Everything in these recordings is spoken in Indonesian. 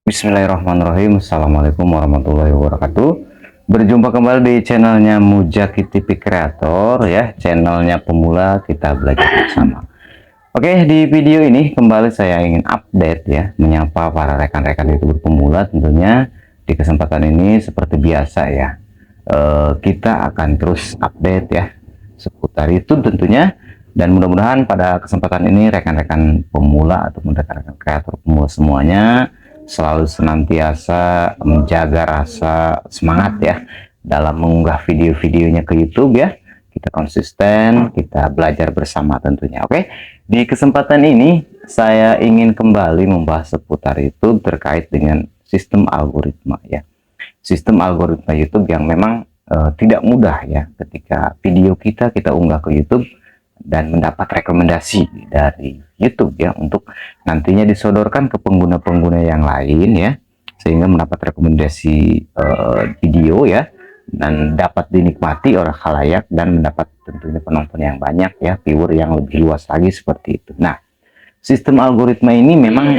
Bismillahirrahmanirrahim. Assalamualaikum warahmatullahi wabarakatuh. Berjumpa kembali di channelnya Mujaki TV Creator ya, channelnya pemula kita belajar bersama. Oke, di video ini kembali saya ingin update ya, menyapa para rekan-rekan YouTuber pemula tentunya. Di kesempatan ini seperti biasa ya, kita akan terus update ya seputar YouTube tentunya. Dan mudah-mudahan pada kesempatan ini rekan-rekan pemula ataupun rekan-rekan kreator pemula semuanya selalu senantiasa menjaga rasa semangat ya dalam mengunggah video-videonya ke YouTube ya. Kita konsisten, kita belajar bersama tentunya. Oke, di kesempatan ini saya ingin kembali membahas seputar YouTube terkait dengan sistem algoritma ya. Sistem algoritma YouTube yang memang tidak mudah ya ketika video kita unggah ke YouTube dan mendapat rekomendasi dari YouTube ya untuk nantinya disodorkan ke pengguna-pengguna yang lain ya, sehingga mendapat rekomendasi video ya dan dapat dinikmati oleh khalayak dan mendapat tentunya penonton yang banyak ya, viewer yang lebih luas lagi seperti itu. Nah, sistem algoritma ini memang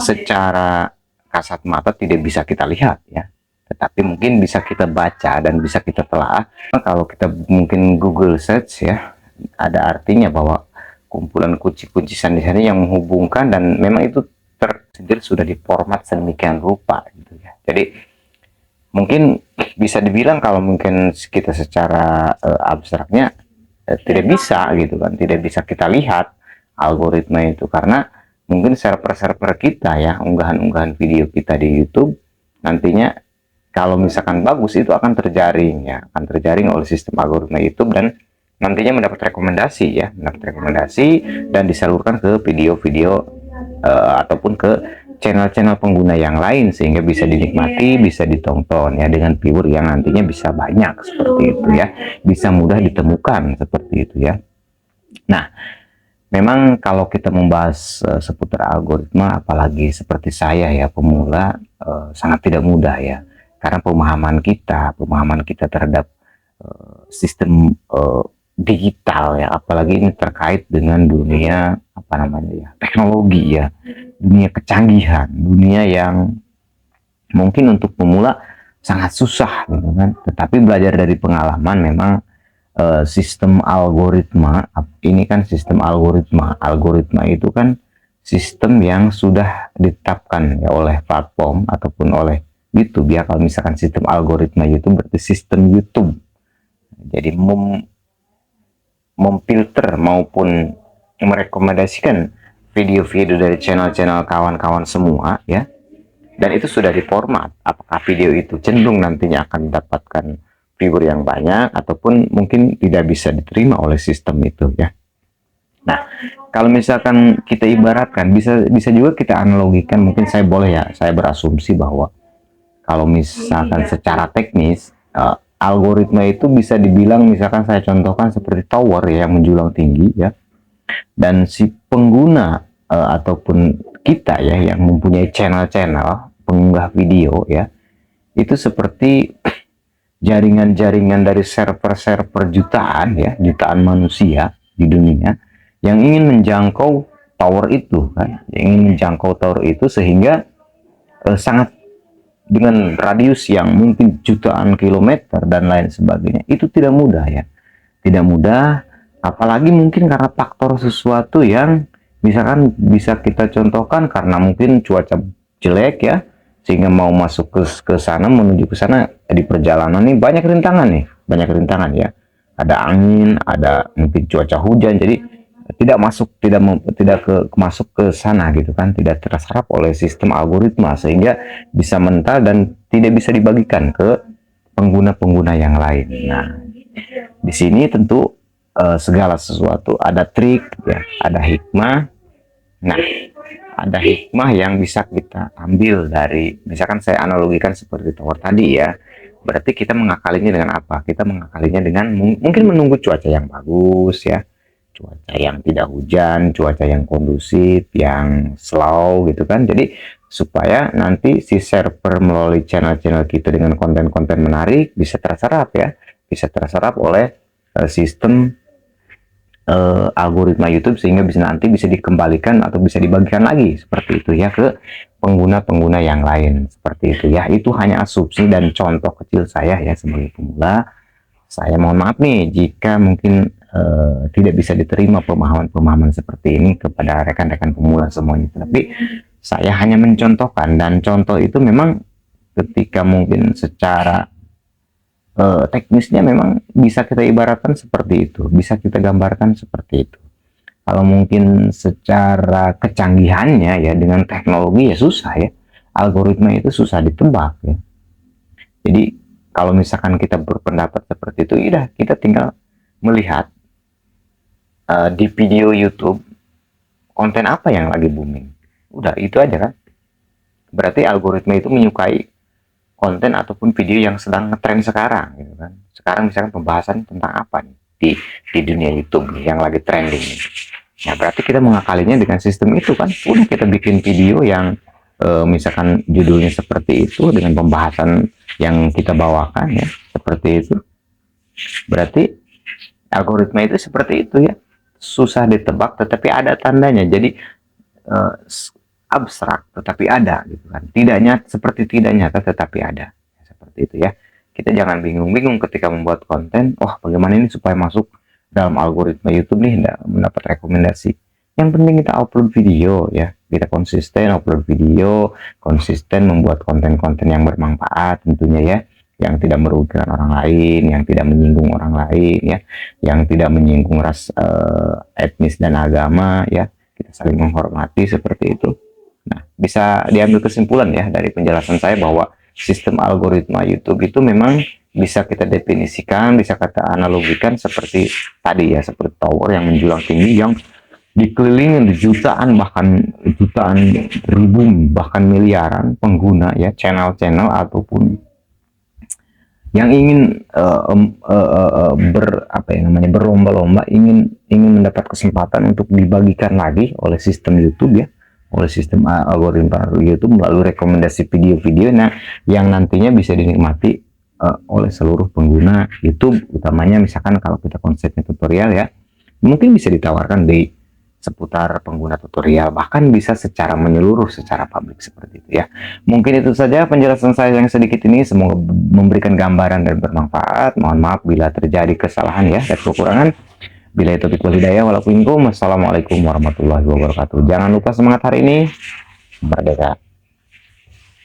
secara kasat mata tidak bisa kita lihat ya, tetapi mungkin bisa kita baca dan bisa kita telah. Kalau kita mungkin Google search ya, ada artinya bahwa kumpulan kunci-kunci di sana yang menghubungkan, dan memang itu tersendiri sudah diformat sedemikian rupa gitu ya. Jadi mungkin bisa dibilang kalau mungkin kita secara abstraknya tidak bisa gitu kan, tidak bisa kita lihat algoritma itu, karena mungkin server-server kita ya, unggahan-unggahan video kita di YouTube nantinya kalau misalkan bagus itu akan terjaring ya, akan terjaring oleh sistem algoritma YouTube dan nantinya mendapat rekomendasi ya, dan disalurkan ke video-video ataupun ke channel-channel pengguna yang lain, sehingga bisa dinikmati, bisa ditonton ya dengan viewer yang nantinya bisa banyak seperti itu ya, bisa mudah ditemukan seperti itu ya. Nah, memang kalau kita membahas seputar algoritma, apalagi seperti saya ya pemula, sangat tidak mudah ya, karena pemahaman kita terhadap sistem digital ya, apalagi ini terkait dengan dunia apa namanya ya, teknologi ya, dunia kecanggihan, dunia yang mungkin untuk pemula sangat susah gitu kan. Tetapi belajar dari pengalaman memang sistem algoritma ini kan, sistem algoritma itu kan sistem yang sudah ditetapkan ya oleh platform ataupun oleh YouTube ya. Kalau misalkan sistem algoritma YouTube berarti sistem YouTube, jadi memfilter maupun merekomendasikan video-video dari channel-channel kawan-kawan semua ya, dan itu sudah diformat apakah video itu cenderung nantinya akan mendapatkan viewer yang banyak ataupun mungkin tidak bisa diterima oleh sistem itu ya. Nah, kalau misalkan kita ibaratkan, bisa juga kita analogikan, mungkin saya boleh ya, saya berasumsi bahwa kalau misalkan secara teknis algoritma itu bisa dibilang, misalkan saya contohkan seperti tower ya, yang menjulang tinggi ya, dan si pengguna ataupun kita ya yang mempunyai channel-channel pengunggah video ya, itu seperti jaringan-jaringan dari server-server jutaan ya, jutaan manusia di dunia yang ingin menjangkau tower itu kan, yang ingin menjangkau tower itu, sehingga sangat dengan radius yang mungkin jutaan kilometer dan lain sebagainya, itu tidak mudah ya, tidak mudah. Apalagi mungkin karena faktor sesuatu yang misalkan bisa kita contohkan, karena mungkin cuaca jelek ya, sehingga mau masuk ke sana, menuju ke sana di perjalanan nih banyak rintangan ya, ada angin, ada mungkin cuaca hujan, jadi tidak masuk ke sana gitu kan, tidak terserap oleh sistem algoritma, sehingga bisa mental dan tidak bisa dibagikan ke pengguna-pengguna yang lain. Nah, di sini tentu segala sesuatu ada trik ya, ada hikmah. Nah, ada hikmah yang bisa kita ambil dari, misalkan saya analogikan seperti tower tadi ya, berarti kita mengakalinya dengan apa? Kita mengakalinya dengan mungkin menunggu cuaca yang bagus ya, cuaca yang tidak hujan, cuaca yang kondusif, yang slow gitu kan. Jadi supaya nanti si server melalui channel-channel kita dengan konten-konten menarik bisa terserap ya, bisa terserap oleh sistem algoritma YouTube, sehingga nanti bisa dikembalikan atau bisa dibagikan lagi seperti itu ya ke pengguna-pengguna yang lain seperti itu ya. Itu hanya asumsi dan contoh kecil saya ya sebagai pemula. Saya mohon maaf nih jika mungkin tidak bisa diterima pemahaman-pemahaman seperti ini kepada rekan-rekan pemula semuanya. Tapi saya hanya mencontohkan, dan contoh itu memang ketika mungkin secara teknisnya memang bisa kita ibaratkan seperti itu, bisa kita gambarkan seperti itu. Kalau mungkin secara kecanggihannya ya dengan teknologi ya susah ya, algoritma itu susah ditebak ya. Jadi kalau misalkan kita berpendapat seperti itu, ya kita tinggal melihat di video YouTube konten apa yang lagi booming. Udah itu aja kan. Berarti algoritma itu menyukai konten ataupun video yang sedang ngetrend sekarang gitu kan. Sekarang misalkan pembahasan tentang apa nih di dunia YouTube nih, yang lagi trending nih. Nah, berarti kita mengakalinya dengan sistem itu kan. Udah kita bikin video yang misalkan judulnya seperti itu dengan pembahasan yang kita bawakan ya, seperti itu. Berarti algoritma itu seperti itu ya. Susah ditebak tetapi ada tandanya. Jadi abstrak tetapi ada gitu kan. Tidaknya seperti tidak nyata tetapi ada. Seperti itu ya. Kita jangan bingung-bingung ketika membuat konten. Oh, bagaimana ini supaya masuk dalam algoritma YouTube nih, mendapat rekomendasi. Yang penting kita upload video ya. Kita konsisten upload video, konsisten membuat konten-konten yang bermanfaat tentunya ya, yang tidak merugikan orang lain, yang tidak menyinggung orang lain ya, yang tidak menyinggung ras, etnis dan agama ya. Kita saling menghormati seperti itu. Nah, bisa diambil kesimpulan ya dari penjelasan saya bahwa sistem algoritma YouTube itu memang bisa kita definisikan, bisa kita analogikan seperti tadi ya, seperti tower yang menjulang tinggi yang dikelilingi jutaan, bahkan jutaan, ribu, bahkan miliaran pengguna ya, channel-channel ataupun yang ingin berlomba-lomba ingin mendapat kesempatan untuk dibagikan lagi oleh sistem YouTube ya, oleh sistem algoritma YouTube melalui rekomendasi video-video yang nantinya bisa dinikmati oleh seluruh pengguna YouTube, utamanya misalkan kalau kita konsepnya tutorial ya, mungkin bisa ditawarkan di seputar pengguna tutorial, bahkan bisa secara menyeluruh, secara publik seperti itu ya. Mungkin itu saja penjelasan saya yang sedikit ini, semoga memberikan gambaran dan bermanfaat. Mohon maaf bila terjadi kesalahan ya dan kekurangan. Bila itu wal hidayah walaupun. Wassalamualaikum warahmatullahi wabarakatuh. Jangan lupa semangat hari ini, merdeka.